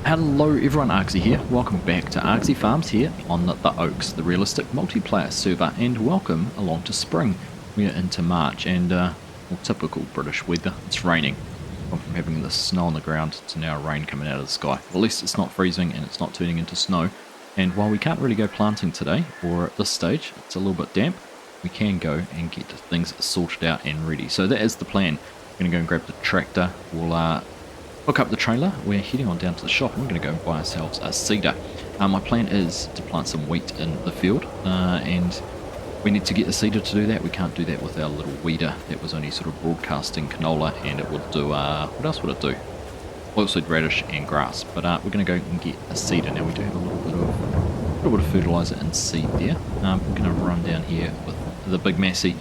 Hello everyone, Argsy here. Welcome back to Argsy Farms here on the Oaks, the realistic multiplayer server, and welcome along to spring. We are into March and well, typical British weather. It's raining. From having the snow on the ground to now rain coming out of the sky. At least it's not freezing and it's not turning into snow. And while we can't really go planting today, or at this stage, it's a little bit damp, we can go and get things sorted out and ready. So that is the plan. We're going to go and grab the tractor. We'll hook up the trailer. We're heading on down to the shop and we're going to go and buy ourselves a seeder. My plan is to plant some wheat in the field and we need to get a seeder to do that. We can't do that with our little weeder that was only sort of broadcasting canola, and it would do, what else would it do? Oilseed radish and grass. But we're going to go and get a seeder. Now we do have a little bit of fertilizer and seed there. We're going to run down here with the big Massey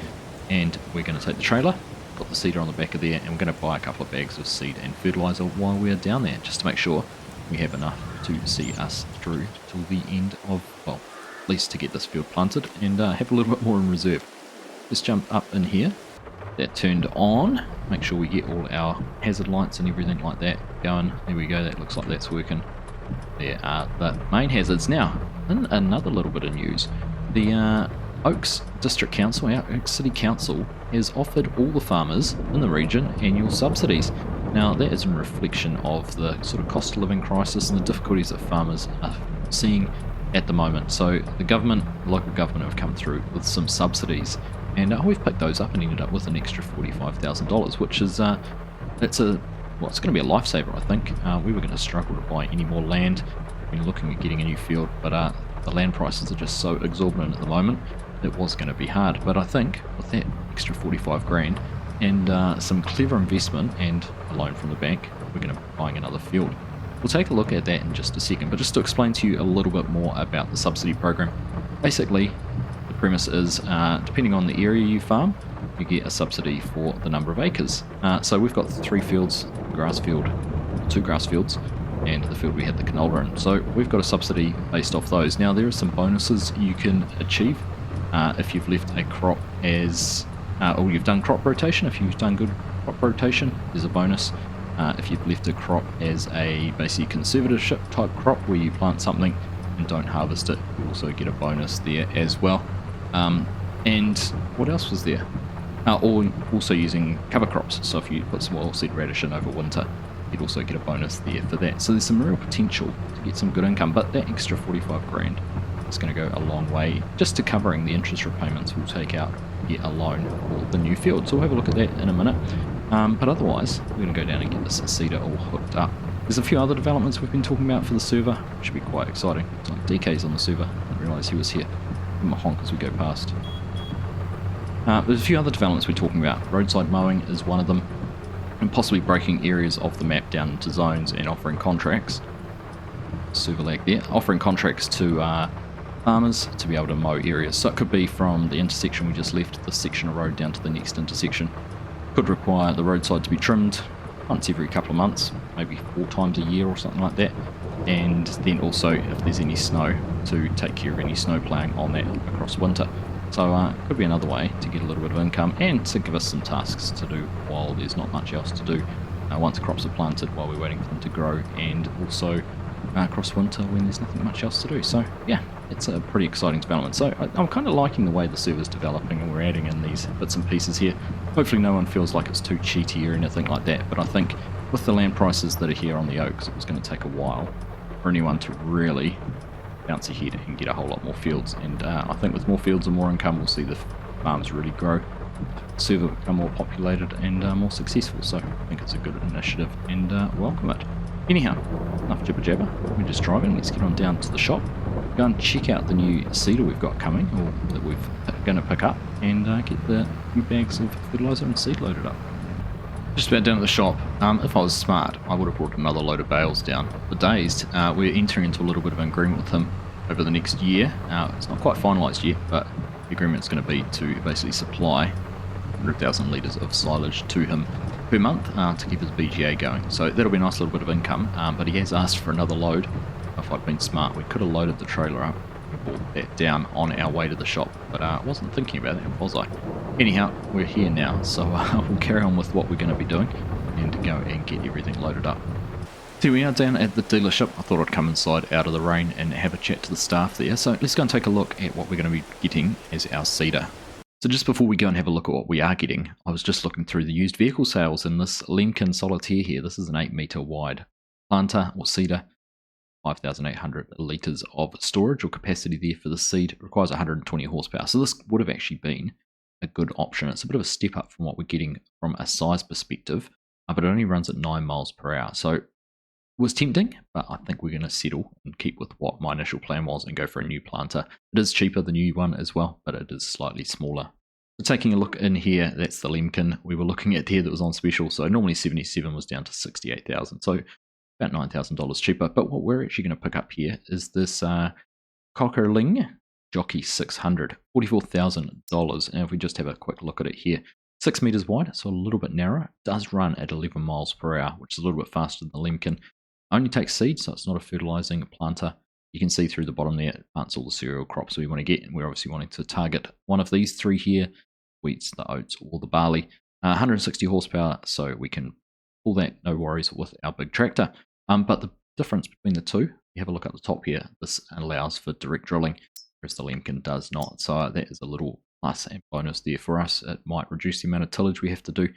and we're going to take the trailer. Got the seeder on the back of there, and we're going to buy a couple of bags of seed and fertilizer while we're down there, just to make sure we have enough to see us through till the end of, well, at least to get this field planted and have a little bit more in reserve. Let's jump up in here. That turned on. Make sure we get all our hazard lights and everything like that going. There we go. That looks like that's working. There are the main hazards. Now, in another little bit of news, the Oaks District Council, our Oaks City Council, has offered all the farmers in the region annual subsidies. Now that is in reflection of the sort of cost of living crisis and the difficulties that farmers are seeing at the moment. So the government, the local government, have come through with some subsidies, and we've picked those up and ended up with an extra $45,000, which is well, it's going to be a lifesaver, I think. We were going to struggle to buy any more land. We've been looking at getting a new field, but the land prices are just so exorbitant at the moment. It was going to be hard, but I think with that extra 45 grand and some clever investment and a loan from the bank, we're going to be buying another field. We'll take a look at that in just a second, but just to explain to you a little bit more about the subsidy program. Basically, the premise is depending on the area you farm, you get a subsidy for the number of acres. So we've got 3 fields, grass field, 2 grass fields, and the field we had the canola in. So we've got a subsidy based off those. Now there are some bonuses you can achieve if you've left a crop as, or you've done crop rotation. If you've done good crop rotation, there's a bonus. If you've left a crop as a basically conservatorship type crop where you plant something and don't harvest it, you also get a bonus there as well. And what else was there? Or also using cover crops. So if you put some oilseed radish in over winter, you'd also get a bonus there for that. So there's some real potential to get some good income, but that extra 45 grand is going to go a long way just to covering the interest repayments we'll take out to get a loan for the new field. So we'll have a look at that in a minute. But otherwise, we're going to go down and get this seeder all hooked up. There's a few other developments we've been talking about for the server, which should be quite exciting. It's like DK's on the server. I didn't realise he was here. Give him a honk as we go past. There's a few other developments we're talking about. Roadside mowing is one of them, and possibly breaking areas of the map down into zones and offering contracts. Server lag there. Offering contracts to farmers to be able to mow areas. So it could be from the intersection we just left, this section of road, down to the next intersection. Could require the roadside to be trimmed once every couple of months, maybe 4 times a year or something like that. And then also, if there's any snow, to take care of any snow ploughing on that across winter. So it could be another way to get a little bit of income and to give us some tasks to do while there's not much else to do once crops are planted, while we're waiting for them to grow, and also across winter when there's nothing much else to do. So yeah, it's a pretty exciting development. So I'm kind of liking the way the server's developing, and we're adding in these bits and pieces here. Hopefully no one feels like it's too cheaty or anything like that, but I think with the land prices that are here on the Oaks, it was going to take a while for anyone to really bounce ahead and get a whole lot more fields. And I think with more fields and more income, we'll see the farms really grow, the server become more populated and more successful. So I think it's a good initiative and welcome it. Anyhow, enough jibber jabber. We're just driving. Let's get on down to the shop. Go and check out the new seeder we've got coming, or that we're going to pick up, and get the new bags of fertiliser and seed loaded up. Just about down at the shop. If I was smart, I would have brought another load of bales down. For Dazed, we're entering into a little bit of an agreement with him over the next year. It's not quite finalised yet, but the agreement's going to be to basically supply 100,000 litres of silage to him per month to keep his BGA going. So that'll be a nice little bit of income, but he has asked for another load. If I'd been smart, we could have loaded the trailer up and brought that down on our way to the shop, but I wasn't thinking about that, was I? Anyhow, we're here now, so we'll carry on with what we're going to be doing and go and get everything loaded up. Here we are down at the dealership. I thought I'd come inside out of the rain and have a chat to the staff there. So let's go and take a look at what we're going to be getting as our seeder. So just before we go and have a look at what we are getting, I was just looking through the used vehicle sales in this Lemken Solitaire here. This is an 8 metre wide planter or seeder, 5,800 litres of storage or capacity there for the seed. It requires 120 horsepower. So this would have actually been a good option. It's a bit of a step up from what we're getting from a size perspective, but it only runs at 9 miles per hour. So it was tempting, but I think we're going to settle and keep with what my initial plan was and go for a new planter. It is cheaper, the new one as well, but it is slightly smaller. So taking a look in here, that's the Lemken we were looking at here that was on special. So normally 77 was down to 68,000. So about $9,000 cheaper. But what we're actually going to pick up here is this Cockerling Jockey 600, $44,000. And if we just have a quick look at it here, 6 meters wide, so a little bit narrow. It does run at 11 miles per hour, which is a little bit faster than the Lemken. Only takes seed, so it's not a fertilizing planter. You can see through the bottom there, it plants all the cereal crops we want to get, and we're obviously wanting to target one of these three here, wheats, the oats, or the barley. 160 horsepower, so we can pull that, no worries, with our big tractor. But the difference between the two, you have a look at the top here, this allows for direct drilling, whereas the Lemken does not. So that is a little plus and bonus there for us. It might reduce the amount of tillage we have to do,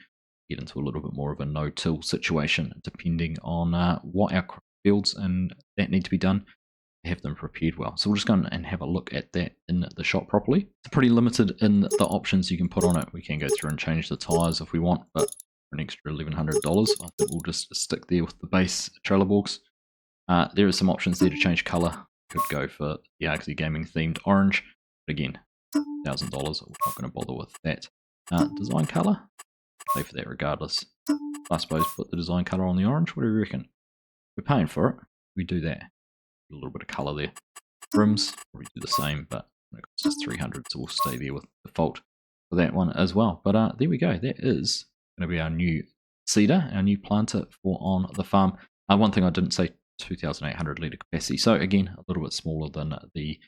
get into a little bit more of a no-till situation, depending on what our fields and that need to be done, have them prepared well. So we'll just go and have a look at that in the shop properly. It's pretty limited in the options you can put on it. We can go through and change the tyres if we want, but for an extra $1,100, I think we'll just stick there with the base trailer box. There are some options there to change colour. Could go for the Argsy gaming themed orange, but again, $1,000, we're not going to bother with that. Design colour, pay for that regardless. I suppose put the design colour on the orange. What do you reckon? We're paying for it, we do that. A little bit of colour there. Rims, probably do the same, but it costs us $300, so we'll stay there with default for that one as well. But there we go. That is going to be our new seeder, our new planter for on the farm. One thing I didn't say, 2,800 litre capacity. So again, a little bit smaller than the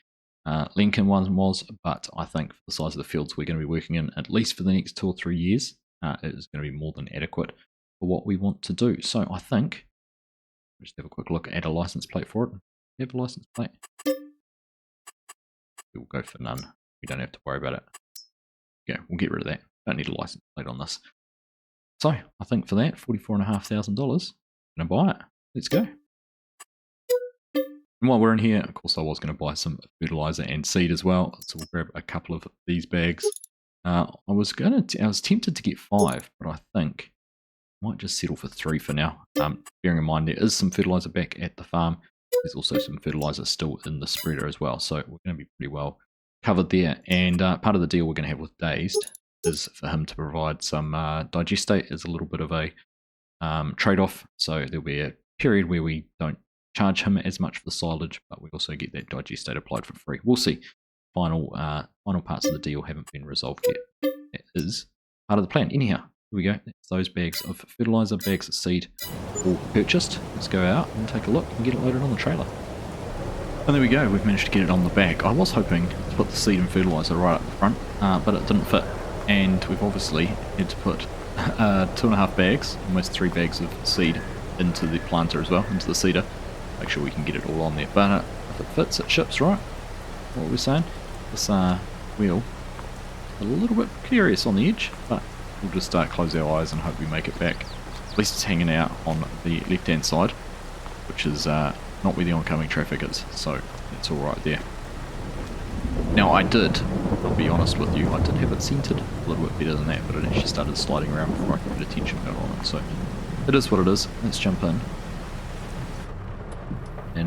Lemken one was, but I think for the size of the fields we're going to be working in, at least for the next 2 or 3 years, it is going to be more than adequate for what we want to do. So I think, just have a quick look at a license plate for it. Have a license plate? We'll go for none. We don't have to worry about it. Yeah, we'll get rid of that. Don't need a license plate on this. So I think for that, $44,500, gonna buy it. Let's go. And while we're in here, of course, I was going to buy some fertilizer and seed as well. So we'll grab a couple of these bags. I was tempted to get 5, but I think I might just settle for 3 for now. Bearing in mind there is some fertilizer back at the farm. There's also some fertilizer still in the spreader as well. So we're going to be pretty well covered there. And part of the deal we're going to have with Dazed is for him to provide some digestate as a little bit of a trade-off. So there'll be a period where we don't charge him as much for the silage, but we also get that digestate applied for free. We'll see. Final parts of the deal haven't been resolved yet. That is part of the plan. Anyhow, here we go. That's those bags of fertilizer, bags of seed, all purchased. Let's go out and take a look and get it loaded on the trailer. And there we go. We've managed to get it on the back. I was hoping to put the seed and fertilizer right up the front, but it didn't fit. And we've obviously had to put 2.5 bags, almost 3 bags of seed into the planter as well, into the seeder. Make sure we can get it all on there. But if it fits, it ships, right? What we're saying. This wheel, a little bit precarious on the edge, but we'll just close our eyes and hope we make it back. At least it's hanging out on the left-hand side, which is not where the oncoming traffic is, so it's all right there. Now I'll be honest with you, I did have it centered a little bit better than that, but it actually started sliding around before I could put a tension belt on it, so it is what it is. Let's jump in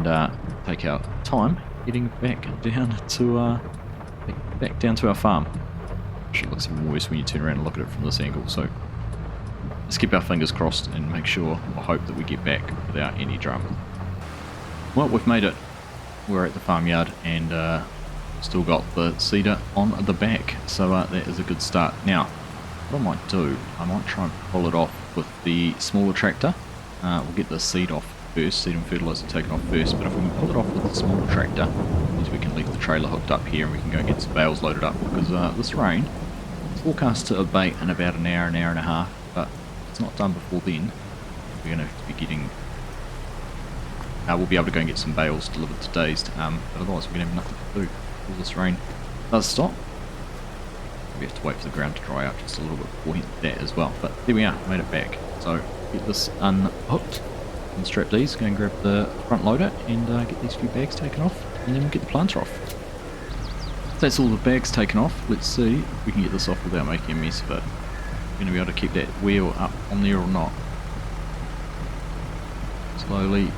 and take our time getting back down to our farm. Actually, it looks even worse when you turn around and look at it from this angle. So let's keep our fingers crossed and make sure or hope that we get back without any drama. Well, we've made it. We're at the farmyard and still got the seeder on the back, so that is a good start. Now, what I might do, I might try and pull it off with the smaller tractor. We'll get the seed off first, seed and fertilizer taken off first, but if we can pull it off with the smaller tractor, means we can leave the trailer hooked up here and we can go and get some bales loaded up, because this rain is forecast to abate in about an hour and a half, but if it's not done before then, we're going to have to be getting... we'll be able to go and get some bales delivered to Dazed, but otherwise we're going to have nothing to do until this rain does stop. We have to wait for the ground to dry out just a little bit before that as well, but there we are, made it back. So get this unhooked, unstrap these, go and grab the front loader and get these few bags taken off, and then we'll get the planter off. That's all the bags taken off. Let's see if we can get this off without making a mess of it. We're going to be able to keep that wheel up on there or not. Slowly,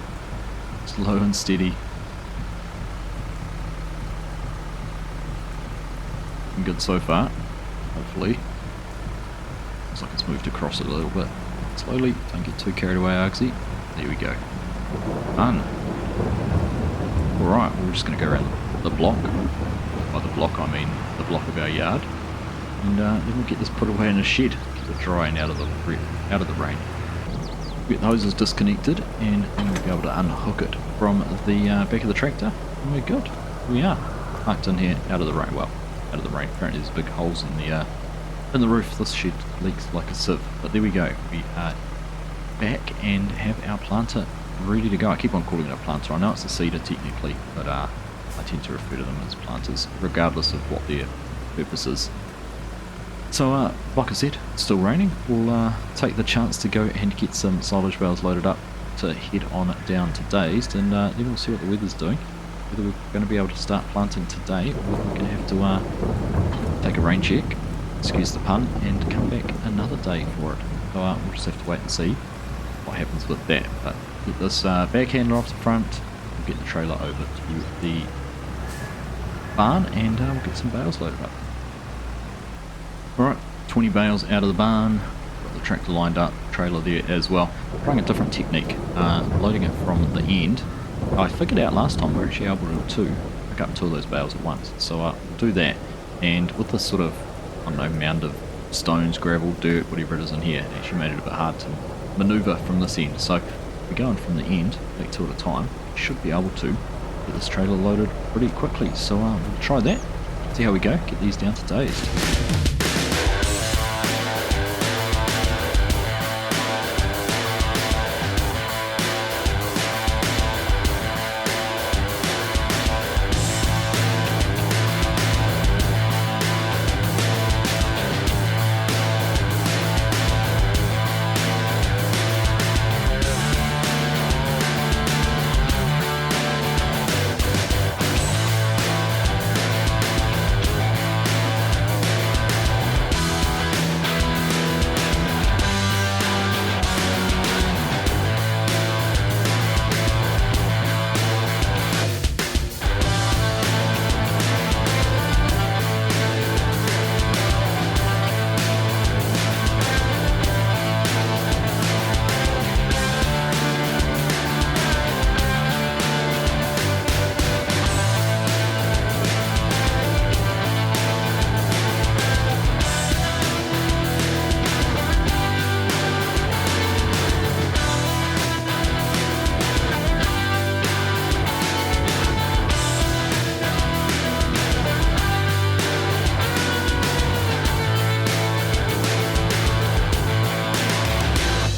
slow and steady. Good so far, hopefully. Looks like it's moved across it a little bit. Slowly, don't get too carried away, Argsy. There we go. Done. Alright, we're just going to go around the block. By the block I mean the block of our yard. And then we'll get this put away in a shed, keep it dry and out of the rain. Get the hoses disconnected and then we'll be able to unhook it from the back of the tractor. And we're good. We are tucked in here, out of the rain. Well, out of the rain. Apparently there's big holes in the roof. This shed leaks like a sieve. But there we go. We are back and have our planter ready to go. I keep on calling it a planter. I know it's a seeder technically, but I tend to refer to them as planters, regardless of what their purpose is. So, like I said, it's still raining. We'll take the chance to go and get some silage bales loaded up to head on down to Dazed, and then we'll see what the weather's doing. Whether we're going to be able to start planting today, or whether we're going to have to take a rain check, excuse the pun, and come back another day for it. So we'll just have to wait and see what happens with that. But get this bag handler off the front, we'll get the trailer over to the barn, and we'll get some bales loaded up. Alright, 20 bales out of the barn, got the tractor lined up, trailer there as well. Trying a different technique, loading it from the end. I figured out last time we're actually able to pick up two of those bales at once, so we'll do that. And with this sort of, I don't know, mound of stones, gravel, dirt, whatever it is in here, it actually made it a bit hard to manoeuvre from this end. So if we're going from the end, like two at a time, we should be able to get this trailer loaded pretty quickly. So we'll try that, see how we go, get these down to Dazed.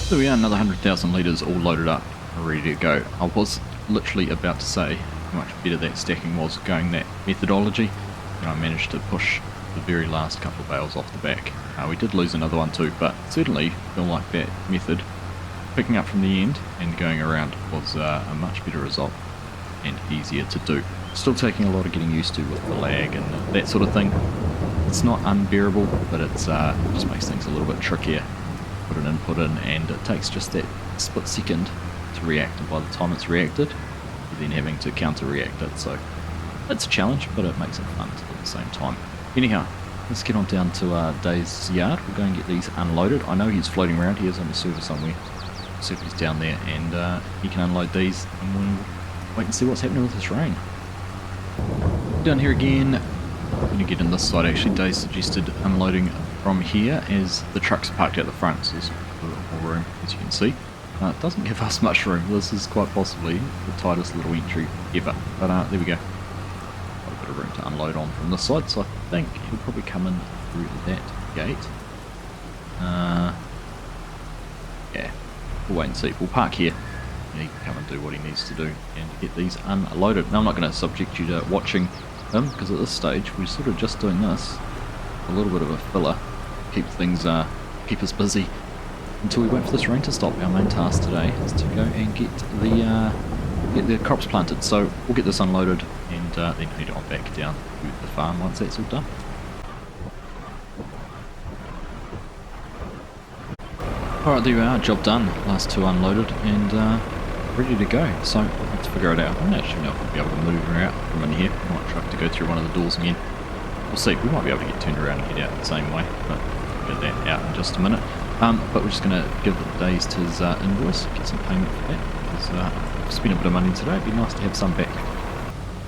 There we are, another 100,000 litres all loaded up, ready to go. I was literally about to say how much better that stacking was going that methodology, and I managed to push the very last couple of bales off the back. We did lose another one too, but certainly feel like that method, picking up from the end and going around, was a much better result and easier to do. Still taking a lot of getting used to with the lag and that sort of thing. It's not unbearable, but it just makes things a little bit trickier. Put an input in and it takes just that split second to react, and by the time it's reacted, then having to counter-react it. So it's a challenge, but it makes it fun at the same time. Anyhow, let's get on down to Dave's yard. We'll go and get these unloaded. I know he's floating around. He is on the server somewhere. See if he's down there, and he can unload these, and we'll wait and see what's happening with this rain. Down here again, I'm going to get in this side. Actually, Dave suggested unloading from here as the truck's parked out the front, so there's a little more room, as you can see. It doesn't give us much room. This is quite possibly the tightest little entry ever, but there we go. Got a bit of room to unload on from this side, so I think he'll probably come in through that gate. Yeah, we'll wait and see. We'll park here, and he can come and do what he needs to do and get these unloaded. Now, I'm not going to subject you to watching him, because at this stage we're sort of just doing this, a little bit of a filler, keep things, keep us busy until we wait for this rain to stop. Our main task today is to go and get the crops planted. So we'll get this unloaded and then head on back down to the farm once that's all done. Alright, there we are, job done. Last two unloaded and ready to go. So let's figure it out. I don't actually know if we'll be able to move her out from in here. I might try to go through one of the doors again. We'll see. We might be able to get turned around and head out the same way, but we'll get that out in just a minute. But we're just going to give Daze his invoice, get some payment for that, because we've spent a bit of money today. It'd be nice to have some back.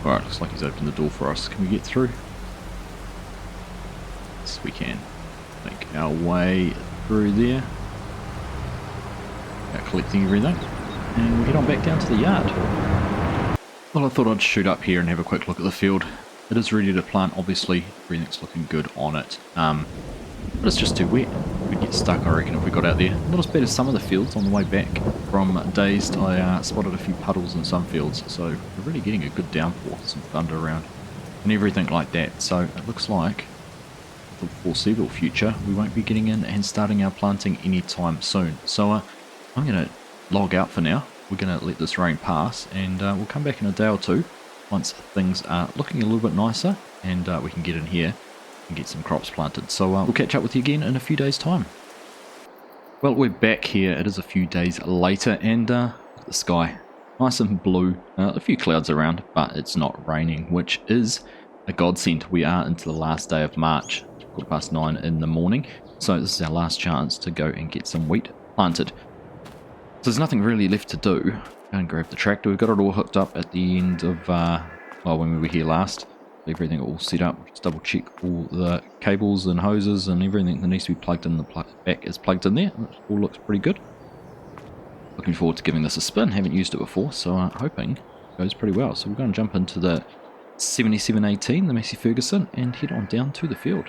Alright, looks like he's opened the door for us. Can we get through? Yes, we can. Make our way through there. Collecting everything. And we'll head on back down to the yard. Well, I thought I'd shoot up here and have a quick look at the field. It is ready to plant, obviously. Everything's looking good on it. But it's just too wet. We'd get stuck, I reckon, if we got out there. Not as bad as some of the fields. On the way back from Dazed, I spotted a few puddles in some fields, so we're really getting a good downpour, some thunder around, and everything like that. So it looks like, for the foreseeable future, we won't be getting in and starting our planting anytime soon. So I'm going to log out for now. We're going to let this rain pass, and we'll come back in a day or two once things are looking a little bit nicer, and we can get in here and get some crops planted. So we'll catch up with you again in a few days' time. Well, we're back here. It is a few days later, and look at the sky. Nice and blue. A few clouds around, but it's not raining, which is a godsend. We are into the last day of March, 9:15 in the morning. So this is our last chance to go and get some wheat planted. So there's nothing really left to do. Go and grab the tractor. We've got it all hooked up at the end of, well, when we were here last. Everything all set up. Just double check all the cables and hoses and everything that needs to be plugged in the back is plugged in there. It all looks pretty good. Looking forward to giving this a spin. Haven't used it before, so hoping it goes pretty well. So we're going to jump into the 7718, the Massey Ferguson, and head on down to the field.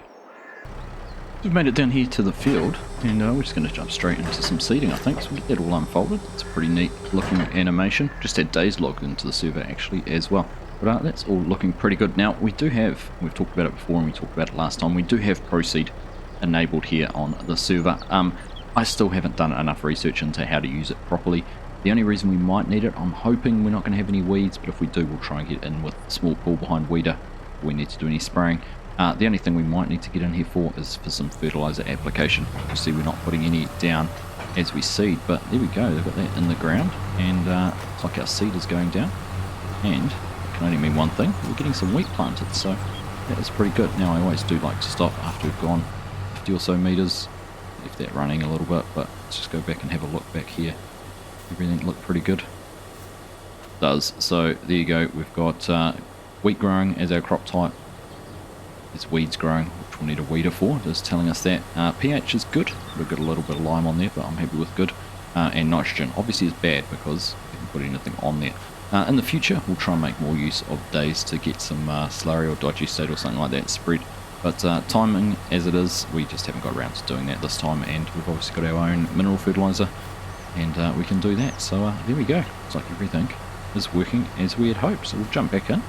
We've made it down here to the field, and we're just going to jump straight into some seeding, I think. So we'll get that all unfolded. It's a pretty neat looking animation. Just had Days logged into the server actually as well. But that's all looking pretty good. Now, we do have, we've talked about it before and we talked about it last time, we do have Proceed enabled here on the server. I still haven't done enough research into how to use it properly. The only reason we might need it, I'm hoping we're not going to have any weeds, but if we do, we'll try and get in with a small pool behind weeder if we need to do any spraying. The only thing we might need to get in here for is for some fertilizer application. You see, we're not putting any down as we seed, but there we go, they've got that in the ground, and looks like our seed is going down, and can only mean one thing: we're getting some wheat planted, so that is pretty good. Now, I always do like to stop after we've gone 50 or so meters, leave that running a little bit, but let's just go back and have a look back here. Everything looked pretty good. It does. So there you go, we've got wheat growing as our crop type. There's weeds growing, which we'll need a weeder for. It's telling us that pH is good. We've got a little bit of lime on there, but I'm happy with good. And nitrogen obviously is bad because we haven't put anything on there. In the future, we'll try and make more use of days to get some slurry or digestate or something like that spread. But timing as it is, we just haven't got around to doing that this time, and we've obviously got our own mineral fertilizer, and we can do that. So there we go. Looks like everything is working as we had hoped. So we'll jump back in,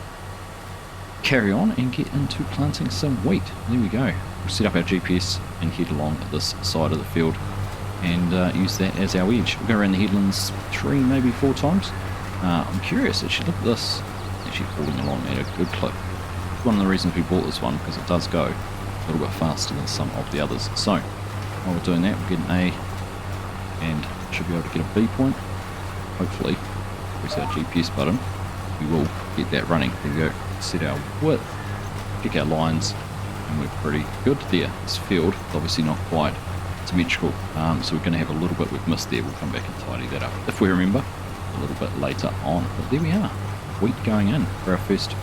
carry on, and get into planting some wheat. There we go. We'll set up our GPS and head along this side of the field and use that as our edge. We'll go around the headlands 3, maybe 4 times. I'm curious, actually, look at this. It's actually falling along at a good clip. One of the reasons we bought this one, because it does go a little bit faster than some of the others. So, while we're doing that, we'll get an A and should be able to get a B point. Hopefully, press our GPS button we will get that running. There we go. Set our width, check our lines, and we're pretty good there. This field is obviously not quite symmetrical, so we're going to have a little bit we've missed there. We'll come back and tidy that up if we remember a little bit later on. But there we are, wheat going in for our first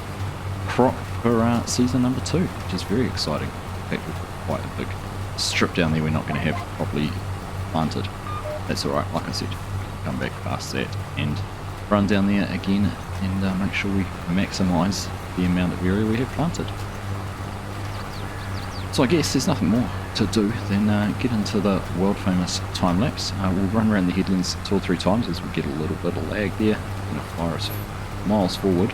crop for season number 2, which is very exciting. In fact, we've got quite a big strip down there we're not going to have properly planted. That's alright, like I said, come back past that and run down there again and make sure we maximise the amount of area we have planted. So I guess there's nothing more to do than get into the world famous time lapse. We'll run around the headlands 2 or 3 times as we get a little bit of lag there. Going to fire us miles forward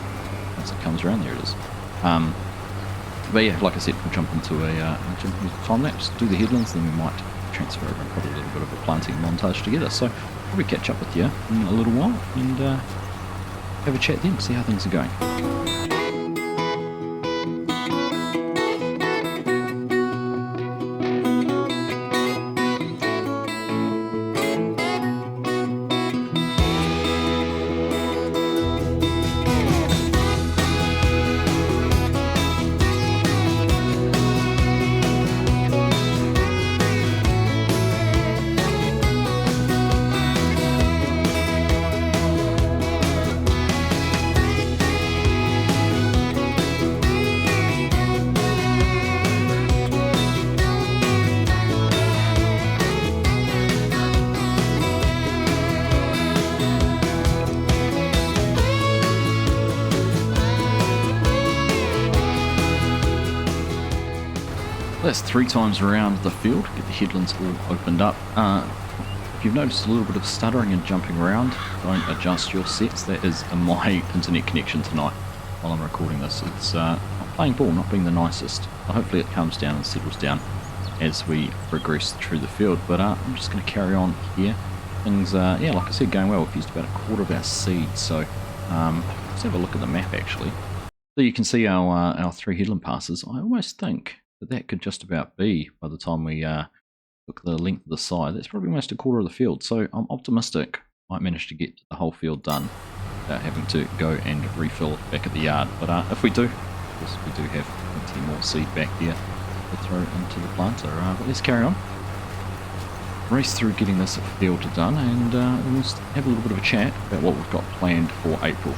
once it comes around. There it is. But yeah, like I said, we'll jump into a time lapse, do the headlands, then we might transfer over and put a little bit of a planting montage together. So I'll probably catch up with you in a little while and have a chat then, see how things are going. That's 3 times around the field, get the headlands all opened up. If you've noticed a little bit of stuttering and jumping around, don't adjust your sets. That is my internet connection tonight while I'm recording this. It's not playing ball, not being the nicest. Well, hopefully it calms down and settles down as we progress through the field. But I'm just going to carry on here. Things, yeah, like I said, going well. We've used about a quarter of our seed, so let's have a look at the map actually. So you can see our 3 headland passes. I almost think that could just about be, by the time we look at the length of the side, that's probably almost a quarter of the field. So I'm optimistic might manage to get the whole field done without having to go and refill back at the yard. But if we do, of course we do have plenty more seed back there to throw into the planter. But let's carry on. Race through getting this field done, and we'll have a little bit of a chat about what we've got planned for April.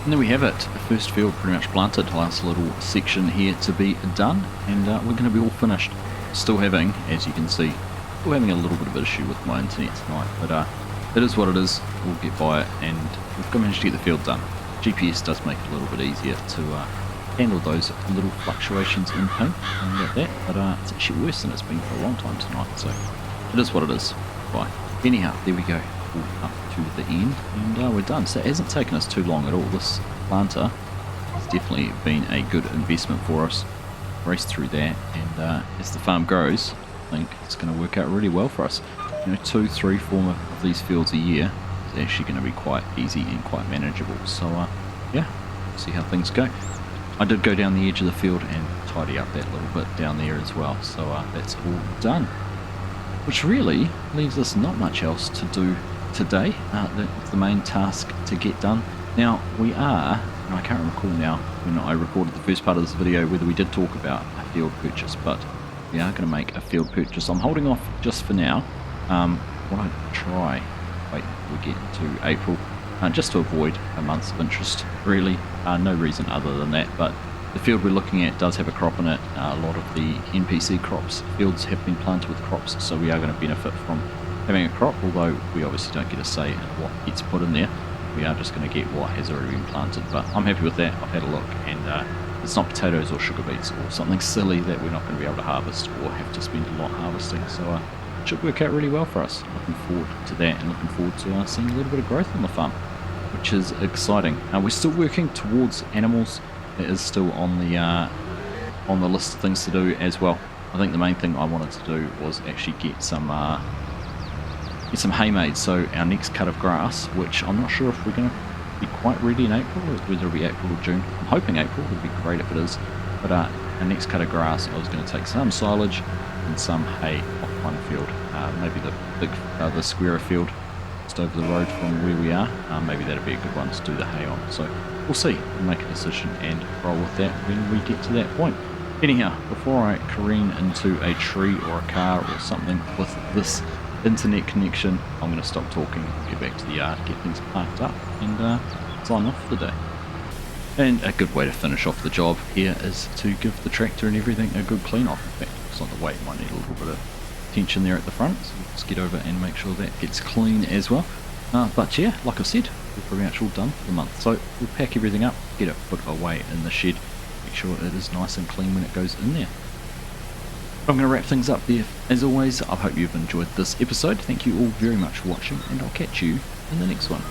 And there we have it, the first field pretty much planted, last little section here to be done, and we're going to be all finished. Still having, as you can see, still having a little bit of an issue with my internet tonight, but it is what it is, we'll get by it, and we've managed to get the field done. GPS does make it a little bit easier to handle those little fluctuations in ping and like that, but it's actually worse than it's been for a long time tonight, so it is what it is. Right, anyhow, there we go. Up to the end, and we're done. So it hasn't taken us too long at all. This planter has definitely been a good investment for us. Race through that, and as the farm grows, I think it's going to work out really well for us. 2, 3, 4 of these fields a year is actually going to be quite easy and quite manageable. So yeah, see how things go. I did go down the edge of the field and tidy up that little bit down there as well, so that's all done. Which really leaves us not much else to do today. That's the main task to get done. Now we are, and I can't recall now when I recorded the first part of this video whether we did talk about a field purchase, but we are going to make a field purchase. I'm holding off just for now. What I try, wait until we get into April, just to avoid a month's of interest really. No reason other than that, but the field we're looking at does have a crop in it. A lot of the NPC crops fields have been planted with crops, so we are going to benefit from having a crop, although we obviously don't get a say in what gets put in there. We are just going to get what has already been planted, but I'm happy with that. I've had a look, and it's not potatoes or sugar beets or something silly that we're not going to be able to harvest or have to spend a lot harvesting, so it should work out really well for us. Looking forward to that, and looking forward to seeing a little bit of growth on the farm, which is exciting. We're still working towards animals. It is still on the list of things to do as well. I think the main thing I wanted to do was actually get some hay made, so our next cut of grass, which I'm not sure if we're going to be quite ready in April, or whether it'll be April or June. I'm hoping April, it would be great if it is, but our next cut of grass, I was going to take some silage and some hay off one field, maybe the squarer field just over the road from where we are. Maybe that'd be a good one to do the hay on, so we'll see. We'll make a decision and roll with that when we get to that point. Anyhow, before I careen into a tree or a car or something with this internet connection, I'm going to stop talking, get back to the yard, get things parked up, and sign off for the day. And a good way to finish off the job here is to give the tractor and everything a good clean off. In fact, looks like the weight might need a little bit of attention there at the front, so we'll just get over and make sure that gets clean as well. But yeah, like I said, we're pretty much all done for the month, so we'll pack everything up, get it put away in the shed, make sure it is nice and clean when it goes in there. I'm going to wrap things up there. As always, I hope you've enjoyed this episode. Thank you all very much for watching, and I'll catch you in the next one.